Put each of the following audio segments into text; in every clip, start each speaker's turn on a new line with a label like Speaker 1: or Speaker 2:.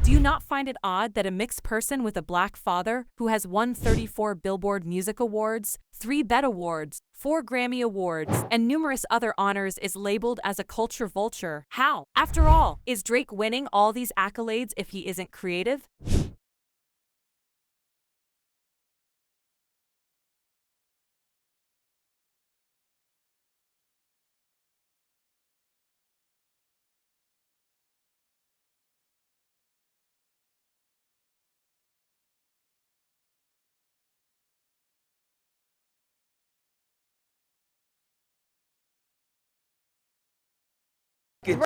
Speaker 1: Do you not find it odd that a mixed person with a black father who has won 34 Billboard Music Awards, 3 BET Awards, 4 Grammy Awards, and numerous other honors is labeled as a culture vulture? How? After all, is Drake winning all these accolades if he isn't creative?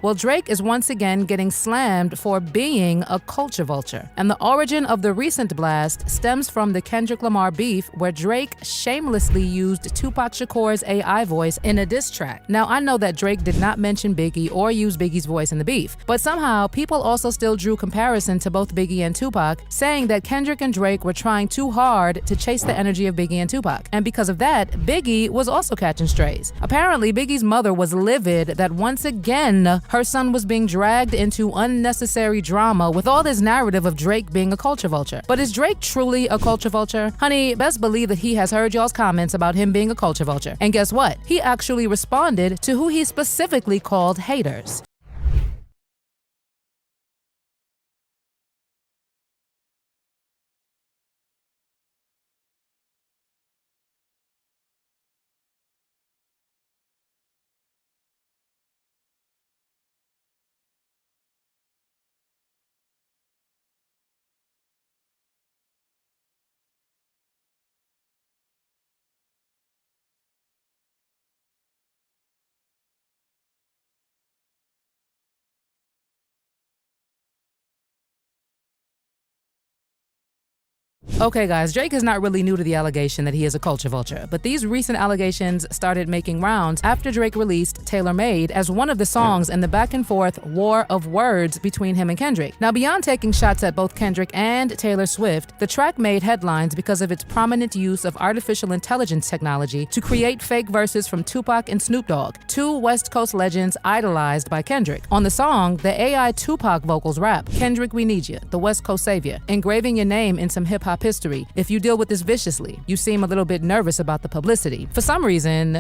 Speaker 2: Well, Drake is once again getting slammed for being a culture vulture. And the origin of the recent blast stems from the Kendrick Lamar beef, where Drake shamelessly used Tupac Shakur's AI voice in a diss track. Now, I know that Drake did not mention Biggie or use Biggie's voice in the beef, but somehow people also still drew comparison to both Biggie and Tupac, saying that Kendrick and Drake were trying too hard to chase the energy of Biggie and Tupac. And because of that, Biggie was also catching strays. Apparently, Biggie's mother was livid that once again, her son was being dragged into unnecessary drama with all this narrative of Drake being a culture vulture. But is Drake truly a culture vulture? Honey, best believe that he has heard y'all's comments about him being a culture vulture. And guess what? He actually responded to who he specifically called haters. Okay guys, Drake is not really new to the allegation that he is a culture vulture, but these recent allegations started making rounds after Drake released Tailor Made as one of the songs in the back and forth war of words between him and Kendrick. Now, beyond taking shots at both Kendrick and Taylor Swift, the track made headlines because of its prominent use of artificial intelligence technology to create fake verses from Tupac and Snoop Dogg, 2 West Coast legends idolized by Kendrick. On the song, the AI Tupac vocals rap, "Kendrick, we need you, the West Coast savior, engraving your name in some hip-hop history. If you deal with this viciously, you seem a little bit nervous about the publicity." For some reason,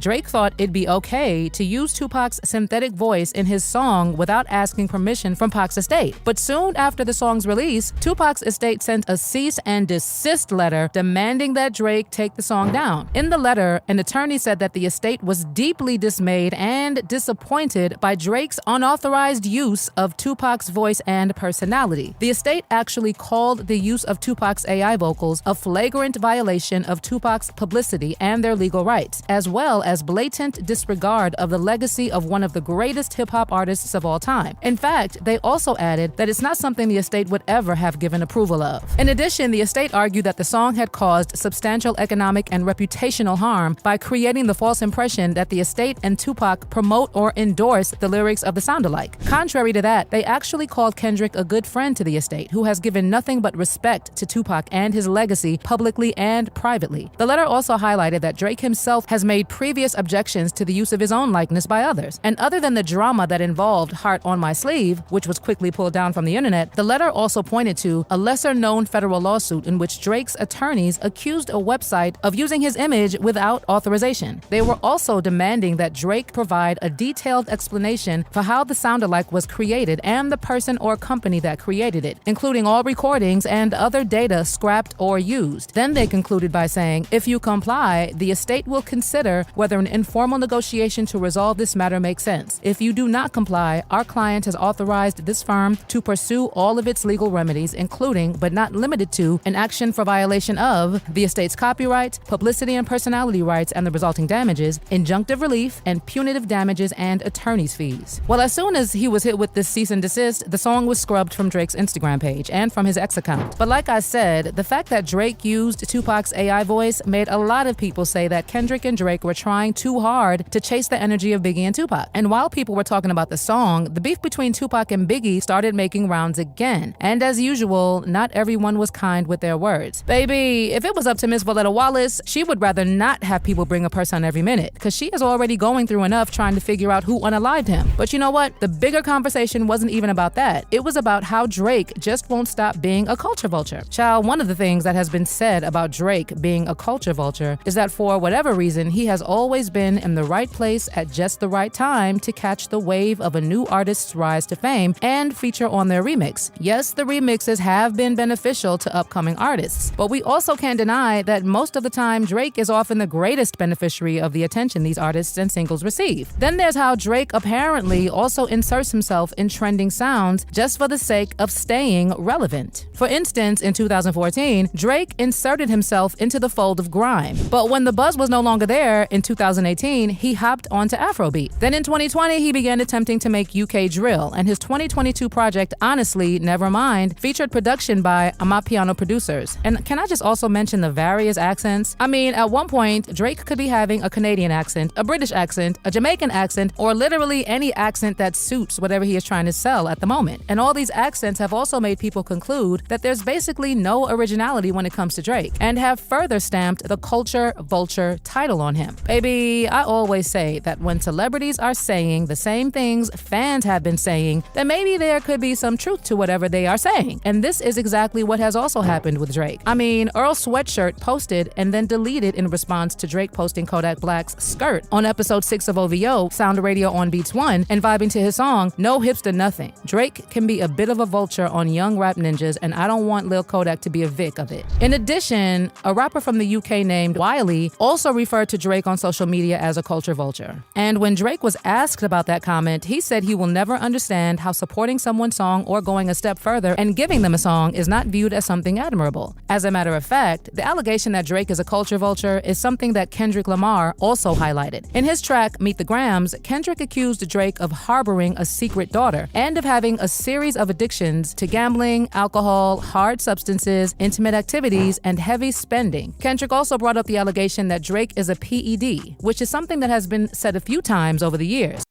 Speaker 2: Drake thought it'd be okay to use Tupac's synthetic voice in his song without asking permission from Pac's estate. But soon after the song's release, Tupac's estate sent a cease and desist letter demanding that Drake take the song down. In the letter, an attorney said that the estate was deeply dismayed and disappointed by Drake's unauthorized use of Tupac's voice and personality. The estate actually called the use of Tupac's AI vocals a flagrant violation of Tupac's publicity and their legal rights, as well as blatant disregard of the legacy of one of the greatest hip-hop artists of all time. In fact, they also added that it's not something the estate would ever have given approval of. In addition, the estate argued that the song had caused substantial economic and reputational harm by creating the false impression that the estate and Tupac promote or endorse the lyrics of the sound-alike. Contrary to that, they actually called Kendrick a good friend to the estate, who has given nothing but respect to Tupac and his legacy publicly and privately. The letter also highlighted that Drake himself has made previous objections to the use of his own likeness by others. And other than the drama that involved Heart on My Sleeve, which was quickly pulled down from the internet, the letter also pointed to a lesser-known federal lawsuit in which Drake's attorneys accused a website of using his image without authorization. They were also demanding that Drake provide a detailed explanation for how the sound-alike was created and the person or company that created it, including all recordings and other data scrapped or used. Then they concluded by saying, if you comply, the estate will consider whether an informal negotiation to resolve this matter makes sense. If you do not comply, our client has authorized this firm to pursue all of its legal remedies, including, but not limited to, an action for violation of the estate's copyright, publicity and personality rights and the resulting damages, injunctive relief, and punitive damages and attorney's fees. Well, as soon as he was hit with this cease and desist, the song was scrubbed from Drake's Instagram page and from his X account. But like I said, said, the fact that Drake used Tupac's AI voice made a lot of people say that Kendrick and Drake were trying too hard to chase the energy of Biggie and Tupac. And while people were talking about the song, the beef between Tupac and Biggie started making rounds again. And as usual, not everyone was kind with their words. Baby, if it was up to Miss Valletta Wallace, she would rather not have people bring up her son every minute, because she is already going through enough trying to figure out who unalived him. But you know what? The bigger conversation wasn't even about that. It was about how Drake just won't stop being a culture vulture. Child, one of the things that has been said about Drake being a culture vulture is that for whatever reason, he has always been in the right place at just the right time to catch the wave of a new artist's rise to fame and feature on their remix. Yes, the remixes have been beneficial to upcoming artists, but we also can't deny that most of the time Drake is often the greatest beneficiary of the attention these artists and singles receive. Then there's how Drake apparently also inserts himself in trending sounds just for the sake of staying relevant. For instance, in 2014, Drake inserted himself into the fold of grime. But when the buzz was no longer there, in 2018, he hopped onto Afrobeat. Then in 2020, he began attempting to make UK drill, and his 2022 project, Honestly, Nevermind, featured production by Amapiano producers. And can I just also mention the various accents? I mean, at one point, Drake could be having a Canadian accent, a British accent, a Jamaican accent, or literally any accent that suits whatever he is trying to sell at the moment. And all these accents have also made people conclude that there's basically no originality when it comes to Drake, and have further stamped the culture vulture title on him. Baby, I always say that when celebrities are saying the same things fans have been saying, then maybe there could be some truth to whatever they are saying. And this is exactly what has also happened with Drake. I mean, Earl Sweatshirt posted and then deleted in response to Drake posting Kodak Black's Skirt on episode 6 of OVO, Sound Radio on Beats 1, and vibing to his song, No Hipster Nothing. Drake can be a bit of a vulture on young rap ninjas, and I don't want Lil Kodak to be a Vic of it. In addition, a rapper from the UK named Wiley also referred to Drake on social media as a culture vulture. And when Drake was asked about that comment, he said he will never understand how supporting someone's song or going a step further and giving them a song is not viewed as something admirable. As a matter of fact, the allegation that Drake is a culture vulture is something that Kendrick Lamar also highlighted. In his track, Meet the Grams, Kendrick accused Drake of harboring a secret daughter and of having a series of addictions to gambling, alcohol, hard substances, intimate activities, and heavy spending. Kendrick also brought up the allegation that Drake is a PED, which is something that has been said a few times over the years.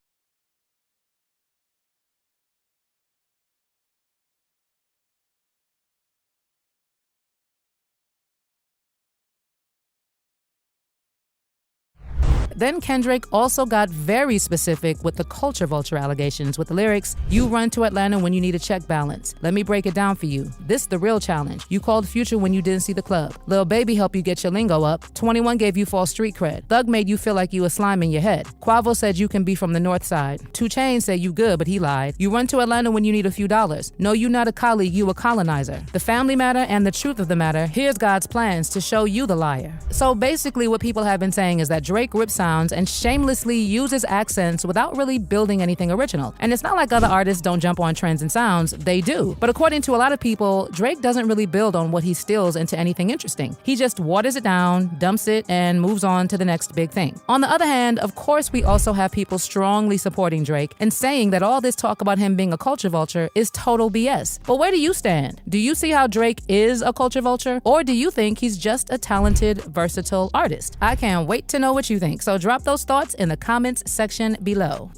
Speaker 2: Then Kendrick also got very specific with the culture vulture allegations with the lyrics, "You run to Atlanta when you need a check balance. Let me break it down for you. This the real challenge. You called Future when you didn't see the club. Lil Baby helped you get your lingo up. 21 gave you false street cred. Thug made you feel like you a slime in your head. Quavo said you can be from the north side. 2 Chainz said you good, but he lied. You run to Atlanta when you need a few dollars. No, you not a colleague, you a colonizer. The family matter and the truth of the matter. Here's God's plans to show you the liar." So basically what people have been saying is that Drake rips sounds and shamelessly uses accents without really building anything original. And it's not like other artists don't jump on trends and sounds, they do. But according to a lot of people, Drake doesn't really build on what he steals into anything interesting. He just waters it down, dumps it, and moves on to the next big thing. On the other hand, of course, we also have people strongly supporting Drake and saying that all this talk about him being a culture vulture is total BS. But where do you stand? Do you see how Drake is a culture vulture? Or do you think he's just a talented, versatile artist? I can't wait to know what you think, so drop those thoughts in the comments section below.